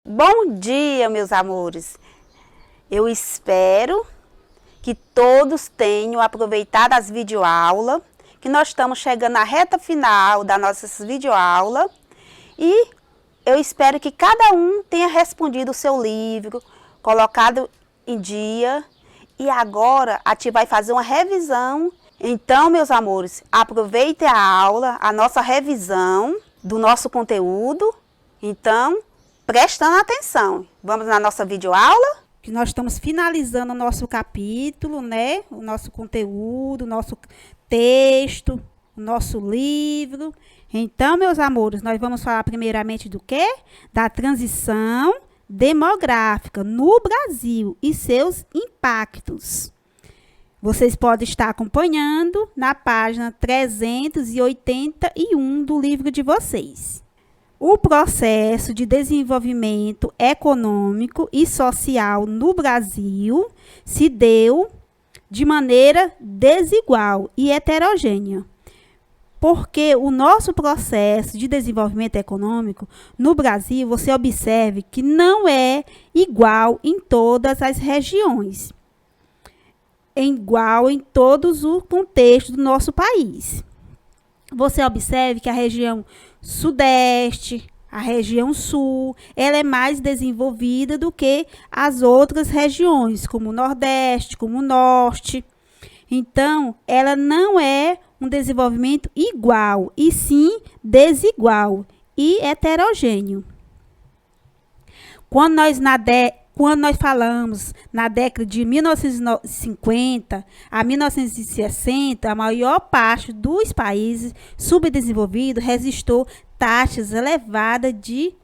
Bom dia, meus amores. Eu espero que todos tenham aproveitado as videoaulas, que nós estamos chegando à reta final das nossas videoaulas e eu espero que cada um tenha respondido o seu livro, colocado em dia e agora a gente vai fazer uma revisão. Então, meus amores, aproveitem a aula, a nossa revisão do nosso conteúdo. Então, prestando atenção. Vamos na nossa videoaula? Que nós estamos finalizando o nosso capítulo, né? O nosso conteúdo, o nosso texto, o nosso livro. Então, meus amores, nós vamos falar primeiramente do quê? Da transição demográfica no Brasil e seus impactos. Vocês podem estar acompanhando na página 381 do livro de vocês. O processo de desenvolvimento econômico e social no Brasil se deu de maneira desigual e heterogênea, porque o nosso processo de desenvolvimento econômico no Brasil, você observe que não é igual em todas as regiões, igual em todos os contextos do nosso país. Você observe que a região Sudeste, a região Sul, ela é mais desenvolvida do que as outras regiões, como o Nordeste, como o Norte. Então, ela não é um desenvolvimento igual, e sim desigual e heterogêneo. Quando nós falamos na década de 1950 a 1960, a maior parte dos países subdesenvolvidos registrou taxas elevadas de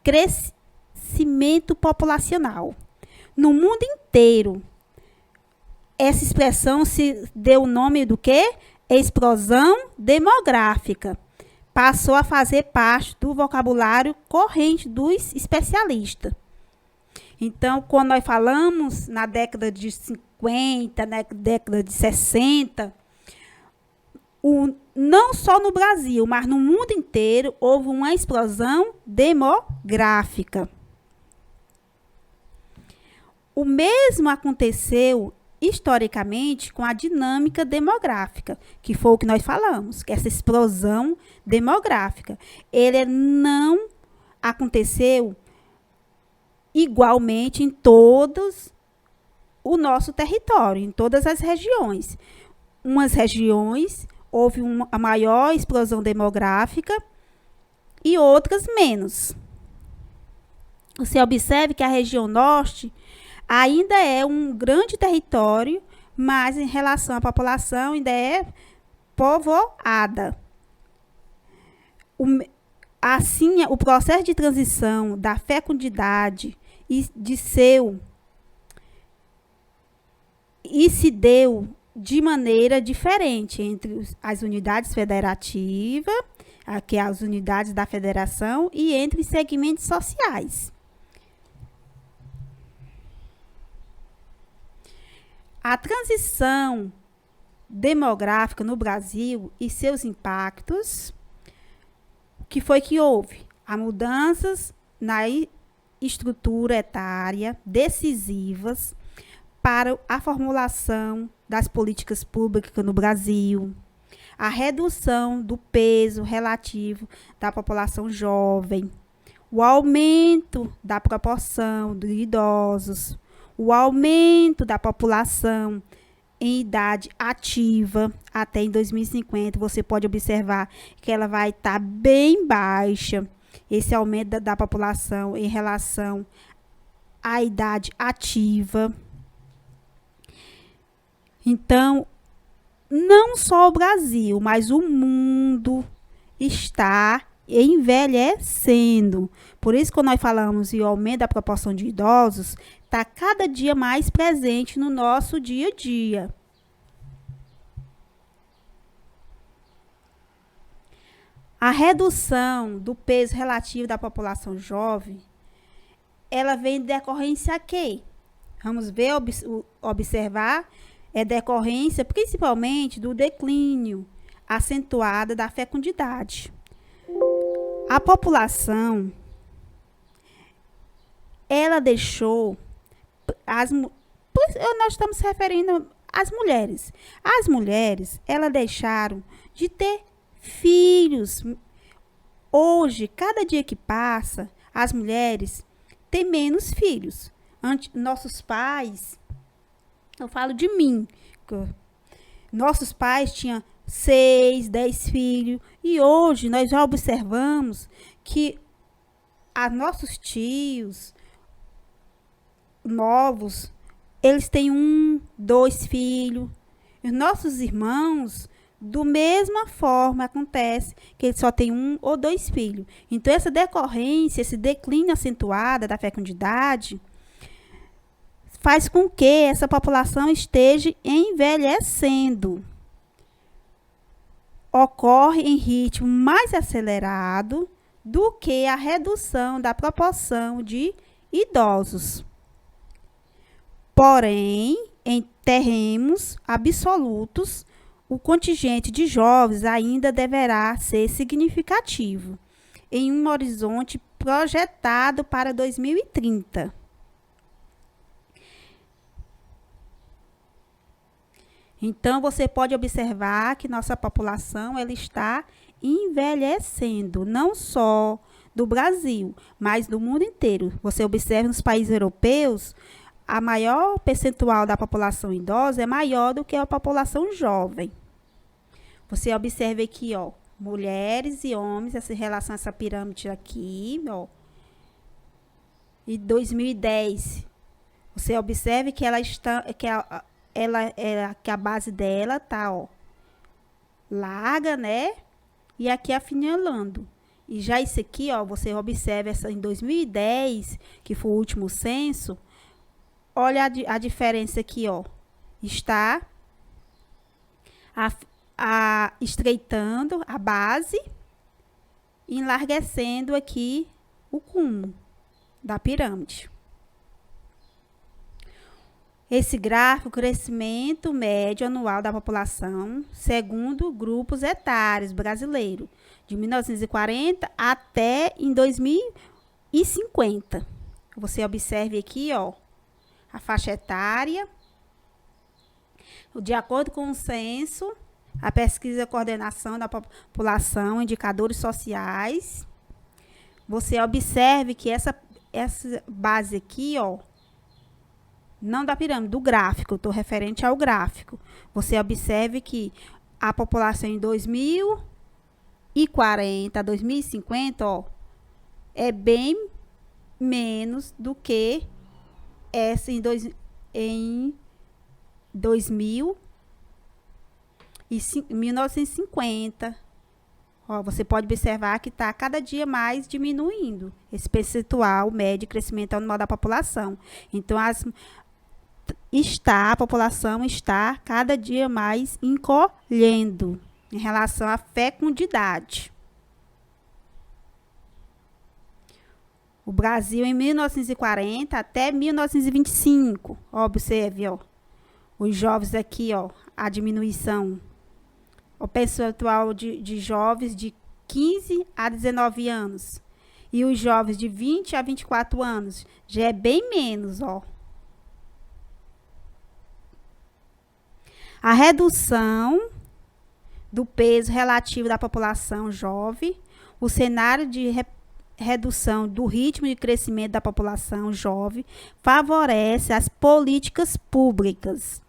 crescimento populacional. No mundo inteiro, essa expressão se deu o nome do quê? Explosão demográfica. Passou a fazer parte do vocabulário corrente dos especialistas. Então, quando nós falamos na década de 50, na década de 60, não só no Brasil, mas no mundo inteiro, houve uma explosão demográfica. O mesmo aconteceu historicamente com a dinâmica demográfica, que foi o que nós falamos, que essa explosão demográfica. Ele não aconteceu igualmente em todos o nosso território, em todas as regiões. Umas regiões houve a maior explosão demográfica e outras menos. Você observe que a região norte ainda é um grande território, mas em relação à população ainda é povoada. Assim, o processo de transição da fecundidade se deu de maneira diferente entre as unidades federativas, que é as unidades da federação, e entre segmentos sociais. A transição demográfica no Brasil e seus impactos, que foi que houve? Há mudanças na estrutura etária decisivas para a formulação das políticas públicas no Brasil, a redução do peso relativo da população jovem, o aumento da proporção de idosos, o aumento da população em idade ativa até em 2050. Você pode observar que ela vai estar bem baixa, esse aumento da população em relação à idade ativa. Então, não só o Brasil, mas o mundo está envelhecendo. Por isso, quando nós falamos em aumento da proporção de idosos, está cada dia mais presente no nosso dia a dia. A redução do peso relativo da população jovem, ela vem de decorrência a quê? Vamos ver, observar, é decorrência principalmente do declínio acentuado da fecundidade. A população ela deixou, nós estamos se referindo às mulheres. As mulheres, elas deixaram de ter filhos. Hoje, cada dia que passa, as mulheres têm menos filhos. Nossos pais, eu falo de mim, nossos pais tinham 6, 10 filhos, e hoje nós já observamos que nossos tios novos, eles têm 1, 2 filhos. Os nossos irmãos, do mesma forma, acontece que eles só têm 1 ou 2 filhos. Então, essa decorrência, esse declínio acentuado da fecundidade, faz com que essa população esteja envelhecendo. Ocorre em ritmo mais acelerado do que a redução da proporção de idosos. Porém, em termos absolutos, o contingente de jovens ainda deverá ser significativo, em um horizonte projetado para 2030. Então, você pode observar que nossa população ela está envelhecendo, não só do Brasil, mas do mundo inteiro. Você observa nos países europeus, a maior percentual da população idosa é maior do que a população jovem. Você observa aqui, ó, mulheres e homens, essa relação, essa pirâmide aqui, ó. Em 2010, você observa que ela está, que a base dela tá, ó, larga, né? E aqui afinalando. E já isso aqui, ó, você observa essa em 2010, que foi o último censo. Olha a diferença aqui, ó. Está estreitando a base e enlarguecendo aqui o cume da pirâmide. Esse gráfico, crescimento médio anual da população, segundo grupos etários brasileiros, de 1940 até em 2050. Você observe aqui, ó, a faixa etária. De acordo com o censo, a pesquisa e coordenação da população, indicadores sociais. Você observe que essa base aqui, ó, não da pirâmide, do gráfico, estou referente ao gráfico. Você observe que a população em 2040, 2050, ó, é bem menos do que essa em 1950. Ó, você pode observar que está cada dia mais diminuindo esse percentual médio de crescimento anual da população. Então, a população está cada dia mais encolhendo em relação à fecundidade. O Brasil, em 1940 até 1925, ó, observe, ó, os jovens aqui, ó, a diminuição. O percentual de jovens de 15 a 19 anos. E os jovens de 20 a 24 anos já é bem menos, ó. A redução do peso relativo da população jovem, o cenário de redução do ritmo de crescimento da população jovem favorece as políticas públicas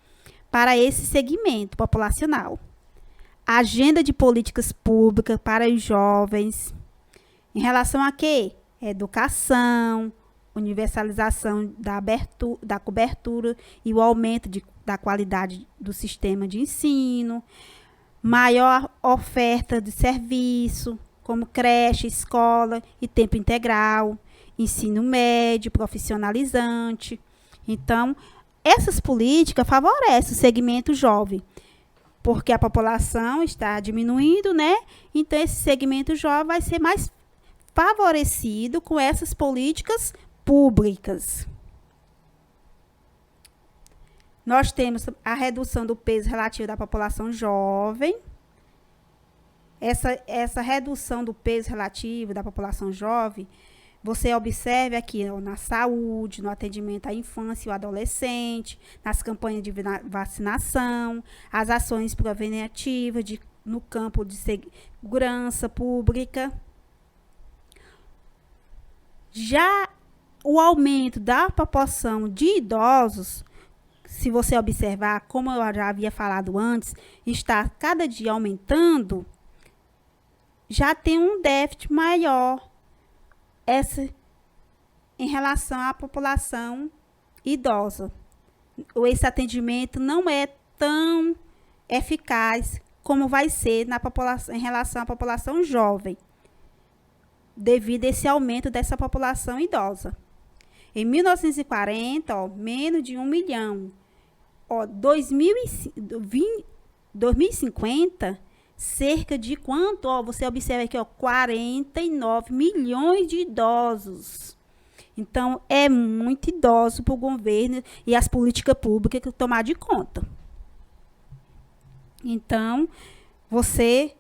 para esse segmento populacional. Agenda de políticas públicas para os jovens, em relação a quê? Educação, universalização da cobertura e o aumento da qualidade do sistema de ensino, maior oferta de serviço, como creche, escola e tempo integral, ensino médio, profissionalizante. Então, essas políticas favorecem o segmento jovem, porque a população está diminuindo, né? Então, esse segmento jovem vai ser mais favorecido com essas políticas públicas. Nós temos a redução do peso relativo da população jovem. Essa redução do peso relativo da população jovem Você observe aqui, ó, na saúde, no atendimento à infância e ao adolescente, nas campanhas de vacinação, as ações preventivas no campo de segurança pública. Já o aumento da proporção de idosos, se você observar, como eu já havia falado antes, está cada dia aumentando, já tem um déficit maior em relação à população idosa. Esse atendimento não é tão eficaz como vai ser em relação à população jovem, devido a esse aumento dessa população idosa. Em 1940, ó, menos de 1 milhão. 2050, cerca de quanto? Você observa aqui, 49 milhões de idosos. Então, é muito idoso para o governo e as políticas públicas que tomar de conta. Então, você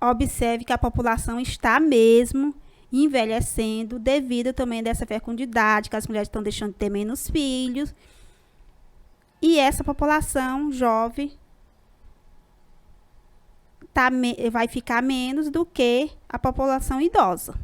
observe que a população está mesmo envelhecendo devido também dessa fecundidade, que as mulheres estão deixando de ter menos filhos. E essa população jovem vai ficar menos do que a população idosa.